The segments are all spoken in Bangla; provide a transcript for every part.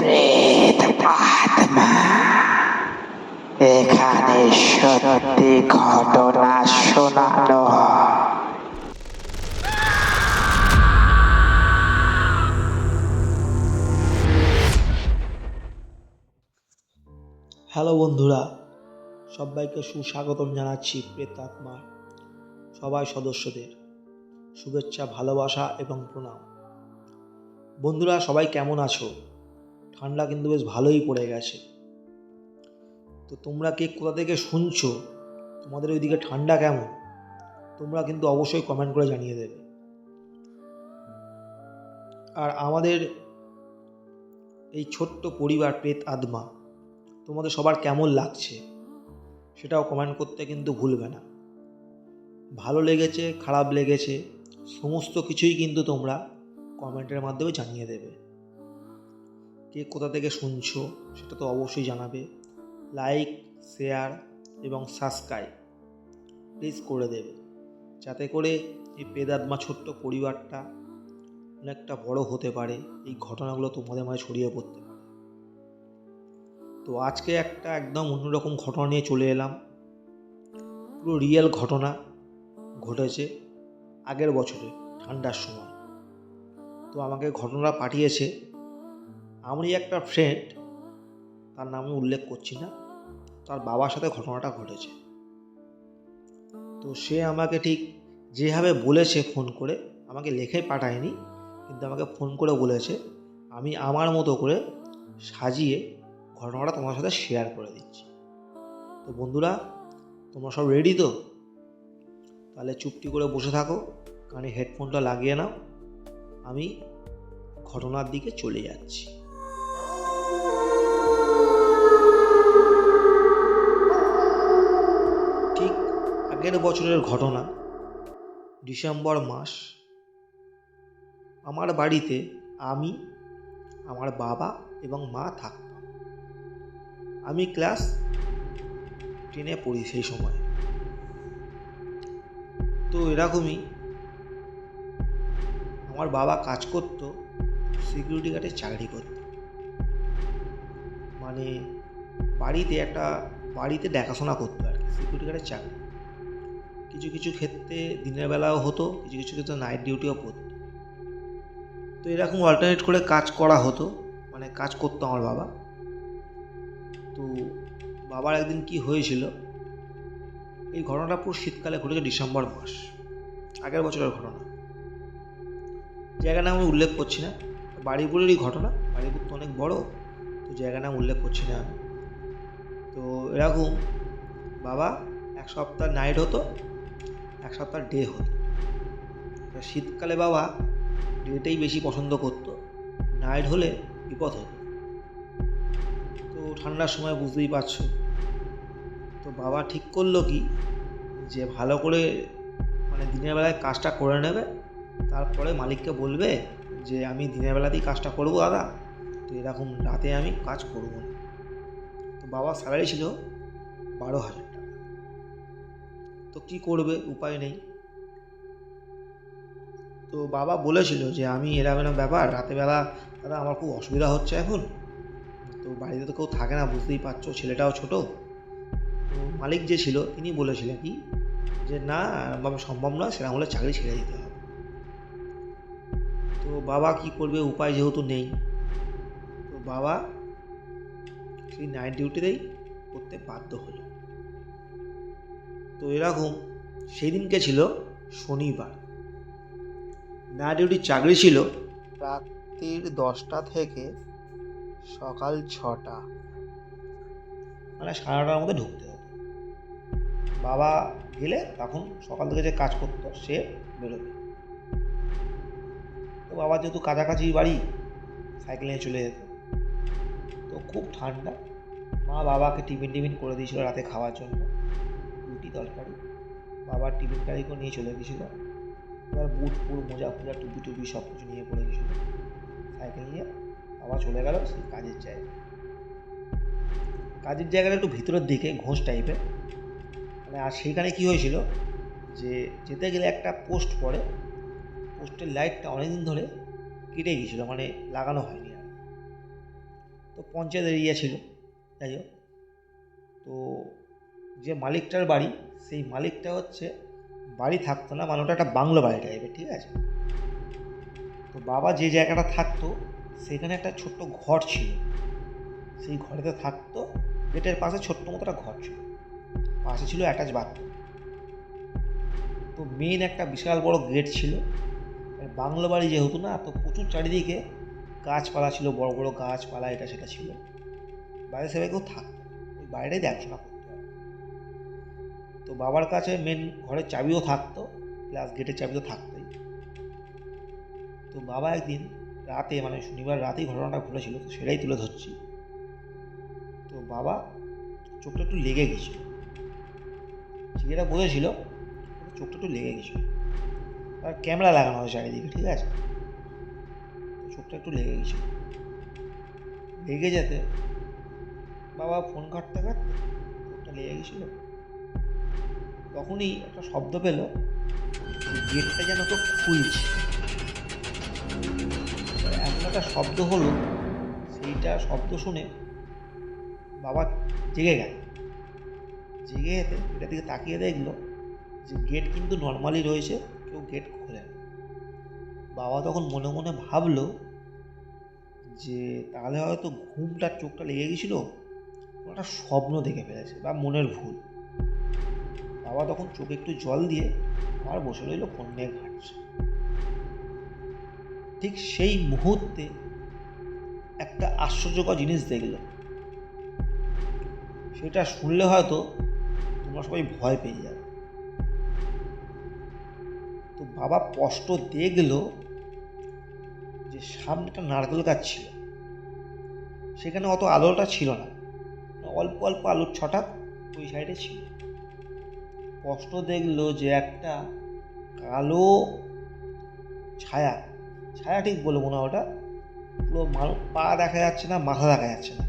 প্রেত আত্মা এখানে সত্যি ঘটনা শোনানো হ্যালো বন্ধুরা, সবাইকে সুস্বাগতম জানাচ্ছি প্রেতাত্মার সবাই সদস্যদের শুভেচ্ছা, ভালোবাসা এবং প্রণাম। বন্ধুরা, সবাই কেমন আছো? ঠান্ডা কিন্তু বেশ ভালোই পড়ে গেছে। তো তোমরা কে কোথা থেকে শুনছো, তোমাদের ওইদিকে ঠান্ডা কেমন, তোমরা কিন্তু অবশ্যই কমেন্ট করে জানিয়ে দেবে। আর আমাদের এই ছোট্ট পরিবার প্রেত আত্মা তোমাদের সবার কেমন লাগছে সেটাও কমেন্ট করতে কিন্তু ভুলবে না। ভালো লেগেছে, খারাপ লেগেছে, সমস্ত কিছুই কিন্তু তোমরা কমেন্টের মাধ্যমে জানিয়ে দেবে। কে কোথা থেকে শুনছো সেটা তো অবশ্যই জানাবে। লাইক, শেয়ার এবং সাবস্ক্রাইব প্লিজ করে দেবে, যাতে করে এই প্রেতাত্মা ছোট্ট পরিবারটা অনেকটা বড় হতে পারে, এই ঘটনাগুলো তোমাদের মাঝে ছড়িয়ে পড়তে পারে। তো আজকে একটা একদম অন্যরকম ঘটনা নিয়ে চলে এলাম। পুরো রিয়েল ঘটনা ঘটেছে আগের বছরে ঠান্ডার সময়। তো আমাকে ঘটনাটা পাঠিয়েছে আমারই একটা ফ্রেন্ড, তার নাম আমি উল্লেখ করছি না, তার বাবার সাথে ঘটনাটা ঘটেছে। তো সে আমাকে ঠিক যেভাবে বলেছে ফোন করে, আমাকে লেখে পাঠায়নি, কিন্তু আমাকে ফোন করে বলেছে, আমি আমার মতো করে সাজিয়ে ঘটনাটা তোমার সাথে শেয়ার করে দিচ্ছি। তো বন্ধুরা, তোমরা সব রেডি তো? তাহলে চুপটি করে বসে থাকো, কানে হেডফোনটা লাগিয়ে নাও, আমি ঘটনার দিকে চলে যাচ্ছি। ঠিক আগের বছরের ঘটনা, ডিসেম্বর মাস। আমার বাড়িতে আমি, আমার বাবা এবং মা থাকতাম। আমি ক্লাস 10 পড়ি সেই সময়। তো এরকমই আমার বাবা কাজ করতো, সিকিউরিটি গার্ডের চাকরি করতো। মানে বাড়িতে দেখাশোনা করতো আর কি, সিকিউরিটি গার্ডের চাকরি। কিছু কিছু ক্ষেত্রে দিনের বেলাও হতো, কিছু কিছু ক্ষেত্রে নাইট ডিউটিও পড়তো। তো এরকম অল্টারনেট করে কাজ করা হতো, মানে কাজ করতো আমার বাবা। তো বাবার একদিন কি হয়েছিল, এই ঘটনাটা পুরো শীতকালে ঘটেছে, ডিসেম্বর মাস, আগের বছরের ঘটনা। জায়গার নাম আমি উল্লেখ করছি না, বাড়িপুরেরই ঘটনা। বাড়িপুর তো অনেক বড়, তো জায়গার নাম উল্লেখ করছি না আমি। তো এরকম বাবা এক সপ্তাহ নাইট হতো, এক সপ্তাহ ডে হতো। শীতকালে বাবা ডেটাই বেশি পছন্দ করতো, নাইট হলে বিপদ হতো। তো ঠান্ডার সময় বুঝতেই পারছো। তো বাবা ঠিক করলো কি, যে ভালো করে মানে দিনের বেলায় কাজটা করে নেবে, তারপরে মালিককে বলবে যে আমি দিনের বেলাতেই কাজটা করবো দাদা, তো এরকম রাতে আমি কাজ করবো না। তো বাবার স্যালারি ছিল 12,000 টাকা। তো কী করবে, উপায় নেই। তো বাবা বলেছিল যে আমি এরকম ব্যাপার, রাতেরবেলা দাদা আমার খুব অসুবিধা হচ্ছে এখন, তো বাড়িতে তো কেউ থাকে না, বুঝতেই পারছো, ছেলেটাও ছোটো। তো মালিক যে ছিল তিনি বলেছিলেন কি, যে না বাবা সম্ভব নয়, সেরকম হলে চাকরি ছেড়ে দিতে হবে। তো বাবা কি করবে, উপায় যেহেতু নেই, তো বাবা সেই নাইট ডিউটিতেই করতে বাধ্য হলো। তো এরকম সেই দিনকে ছিল শনিবার, নাইট ডিউটির চাকরি ছিল রাত্রির 10টা থেকে সকাল 6টা, মানে 9:30টার মধ্যে ঢুকতে হতো। বাবা গেলে তখন সকাল থেকে যে কাজ করতো সে বেরোবে। তো বাবা যেহেতু কাছাকাছি বাড়ি, সাইকেল নিয়ে চলে যেত। তো খুব ঠান্ডা, মা বাবাকে টিফিন করে দিয়েছিল রাতে খাওয়ার জন্য, রুটি তরকারি। বাবার টিফিন কারি করে নিয়ে চলে গেছিলো। এবার বুট মোজা ফোজা টুপি সব কিছু নিয়ে পড়ে গেছিলো। সাইকেল নিয়ে বাবা চলে গেল সেই কাজের জায়গায়। কাজের জায়গাটা একটু ভিতরের দিকে, ঘোষ টাইপের। মানে আর সেইখানে কী হয়েছিল, যে যেতে গেলে একটা পোস্ট পড়ে, পোস্টের লাইটটা অনেকদিন ধরে কেটে গিয়েছিলো, মানে লাগানো হয়নি আর। তো পঞ্চায়েত এরিয়া ছিল। যাই হোক, তো যে মালিকটার বাড়ি, সেই মালিকটা হচ্ছে বাড়ি থাকতো না, মানে ওটা একটা বাংলো বাড়ি টাইপের, ঠিক আছে। তো বাবা যে জায়গাটা থাকতো সেখানে একটা ছোট্ট ঘর ছিল, সেই ঘরেতে থাকতো। গেটের পাশে ছোট্ট মতো একটা ঘর ছিল, পাশে ছিল অ্যাটাচ বাথরুম। তো মেন একটা বিশাল বড় গেট ছিল। বাংলো বাড়ি যেহেতু না, তো প্রচুর চারিদিকে গাছপালা ছিল, বড় বড় গাছপালা এটা সেটা ছিল। বাইরে সবাই কেউ থাকতো, ওই বাইরেই দেখাশোনা করতে হয়। তো বাবার কাছে মেন ঘরের চাবিও থাকতো, প্লাস গেটের চাবি তো থাকতোই। তো বাবা একদিন রাতে, মানে শনিবার রাতেই ঘটনাটা ঘটেছিল, তো সেটাই তুলে ধরছি। তো বাবা চোখটা একটু লেগে গেছিল, যেটা বোঝেছিল চোখটা একটু লেগে গেছিল। আর ক্যামেরা লাগানো হয় চারিদিকে, ঠিক আছে। চোখটা একটু লেগে গেছিল, লেগে যেতে বাবা ফোন কাটতে কাটতে চোখটা লেগে গেছিল। তখনই একটা শব্দ পেল, গেটটা যেন তো খুলছে। এমন একটা শব্দ হলো, সেইটা শব্দ শুনে বাবা জেগে গেল। জেগে যেতে এটার দিকে তাকিয়ে দেখলো যে গেট কিন্তু নর্মালি রয়েছে, কেউ গেট খোলে না। বাবা তখন মনে মনে ভাবলো যে তাহলে হয়তো ঘুমটার চোখটা লেগে গেছিল, একটা স্বপ্ন দেখে ফেলেছে বা মনের ভুল। বাবা তখন চোখে একটু জল দিয়ে আর বসে রইল, ফোন নিয়ে ঘাঁটছে। ঠিক সেই মুহূর্তে একটা আশ্চর্যকর জিনিস দেখল, সেটা শুনলে হয়তো তোমরা সবাই ভয় পেয়ে যাবে। তো বাবা স্পষ্ট দেখলো যে সামনে একটা নারকেল গাছ ছিল, সেখানে অত আলোটা ছিল না, অল্প অল্প আলোর ছটাক ওই সাইডে ছিল। স্পষ্ট দেখলো যে একটা কালো ছায়া, ছায়া ঠিক বলবো না, ওটা পুরো পা দেখা যাচ্ছে না, মাথা দেখা যাচ্ছে না,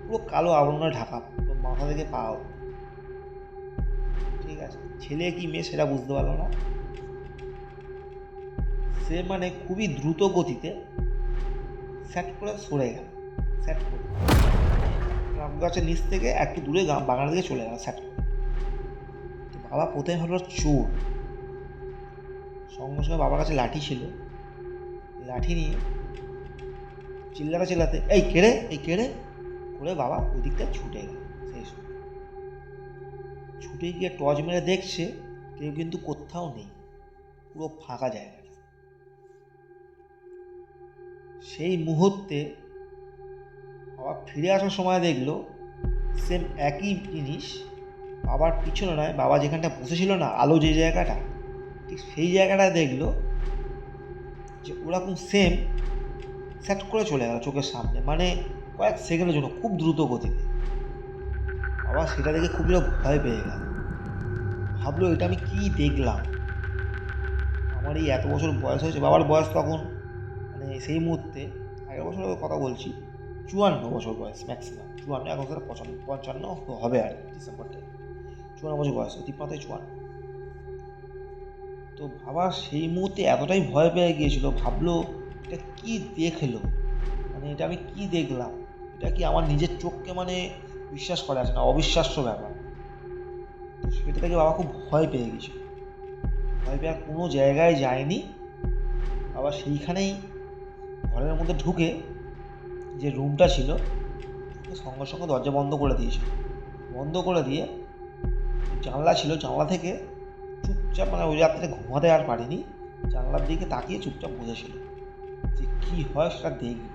পুরো কালো আবরণে ঢাকা, পুরো মাথা থেকে পা অবধি। ঠিক আছে, ছেলে কি মেয়ে সেটা বুঝতে পারলো না। সে মানে খুবই দ্রুত গতিতে স্যাট করে সরে গেল, স্যাট করে রাম গাছের নিচ থেকে একটু দূরে বাগানের দিকে চলে গেল স্যাট করে। তো বাবা প্রথমে ভাবলো চোর। সঙ্গে সঙ্গে বাবার কাছে লাঠি ছিল, লাঠি নিয়ে চিল্লাতে চিল্লাতে এই কেড়ে, এই কেড়ে করে বাবা ওই দিকটা ছুটে গেল। সেই সময় ছুটে গিয়ে টর্চ মেরে দেখছে কেউ কিন্তু কোথাও নেই, পুরো ফাঁকা জায়গাটা। সেই মুহূর্তে বাবা ফিরে আসার সময় দেখলো সেম একই জিনিস বাবার পিছনে নয়, বাবা যেখানটা বসেছিল না, আলো যে জায়গাটা, ঠিক সেই জায়গাটা দেখলো যে ওরকম সেম সেট করে চলে গেল চোখের সামনে, মানে কয়েক সেকেন্ডের জন্য, খুব দ্রুত গতিতে। বাবা সেটা দেখে খুব ভয় পেয়ে গেল, ভাবলো এটা আমি কি দেখলাম। আমার এই এত বছর বয়স হয়েছে, বাবার বয়স তখন মানে সেই মুহূর্তে, আগের বছরের কথা বলছি, 54 বছর বয়স ম্যাক্সিমাম, 54, এখন 55 হবে আর ডিসেম্বরটায়, 54 বছর বয়স, 53-54। তো বাবা সেই মুহূর্তে এতটাই ভয় পেয়ে গিয়েছিল, ভাবলো এটা কি দেখলো, মানে এটা আমি কি দেখলাম, এটা কি আমার নিজের চোখকে মানে বিশ্বাস করা আছে না, অবিশ্বাস্য ব্যাপার। তো সেটা থেকে বাবা খুব ভয় পেয়ে গেছিল, ভয় পেয়ে আর কোনো জায়গায় যায়নি। বাবা সেইখানেই ঘরের মধ্যে ঢুকে যে রুমটা ছিল, সঙ্গে সঙ্গে দরজা বন্ধ করে দিয়েছিল। বন্ধ করে দিয়ে জানলা ছিল, জানলা থেকে চুপচাপ, মানে ওই রাত্রে ঘুমাতে আর পারিনি, জানলার দিকে তাকিয়ে চুপচাপ বসেছিল যে কী হয় সেটা দেখি।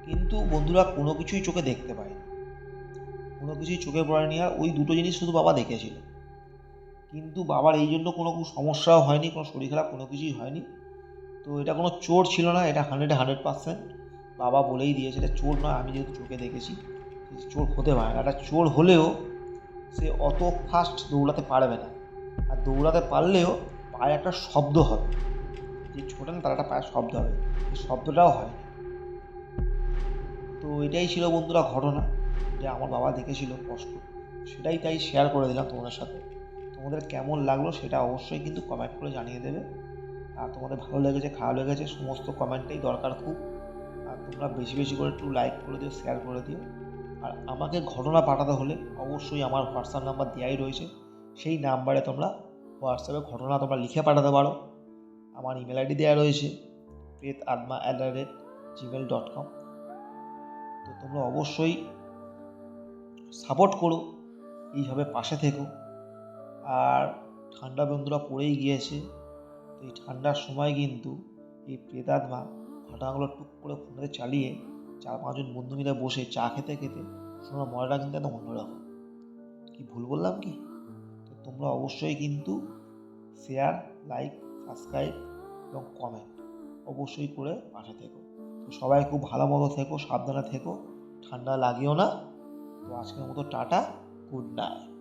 কিন্তু বন্ধুরা কোনো কিছুই চোখে দেখতে পায়নি, কোনো কিছুই চোখে পড়েনি। আর ওই দুটো জিনিস শুধু বাবা দেখেছিল। কিন্তু বাবার এই জন্য কোনো সমস্যাও হয়নি, কোনো শরীর খারাপ কোনো কিছুই হয়নি। তো এটা কোনো চোর ছিল না, এটা 100% বাবা বলেই দিয়েছে এটা চোর নয়। আমি যেহেতু চোখে দেখেছি, চোর হতে পারে না। একটা চোর হলেও সে অত ফাস্ট দৌড়াতে পারবে না, আর দৌড়াতে পারলেও পায়ে একটা শব্দ হবে, যে ছোটে না তার একটা পায়ের শব্দ হবে, শব্দটাও হয়। তো এটাই ছিল বন্ধুরা ঘটনা, যে আমার বাবা দেখেছিল কষ্ট, সেটাই তাই শেয়ার করে দিলাম তোমাদের সাথে। তোমাদের কেমন লাগলো সেটা অবশ্যই কিন্তু কমেন্ট করে জানিয়ে দেবে। আর তোমাদের ভালো লেগেছে, খারাপ লেগেছে, সমস্ত কমেন্টেই দরকার খুব। আর তোমরা বেশি বেশি করে একটু লাইক করে দিও, শেয়ার করে দিও। আর আমাকে ঘটনা পাঠাতে হলে অবশ্যই আমার হোয়াটসঅ্যাপ নাম্বার দেওয়াই রয়েছে, সেই নাম্বারে তোমরা হোয়াটসঅ্যাপে ঘটনা তোমরা লিখে পাঠাতে পারো। আমার ইমেল আইডি দেওয়া রয়েছে pretadma@gmail.com। তো তোমরা অবশ্যই সাপোর্ট করো, এইভাবে পাশে থেকো। আর ঠান্ডা বন্ধুরা পড়েই গিয়েছে, তো এই ঠান্ডার সময় কিন্তু এই প্রেতাত্মা ঘটনাগুলো টুক করে ফোনে চালিয়ে 4-5 জন বন্ধু মিলে বসে চা খেতে খেতে শোনার মজাটা কিন্তু একদম অন্যরকম। কি ভুল বললাম কি? তো তোমরা অবশ্যই কিন্তু শেয়ার, লাইক, সাবস্ক্রাইব এবং কমেন্ট অবশ্যই করে পাশে থেকো। তো সবাই খুব ভালো মতো থেকো, সাবধানে থেকো, ঠান্ডা লাগিও না। তো আজকের মতো টাটা, গুড নাইট।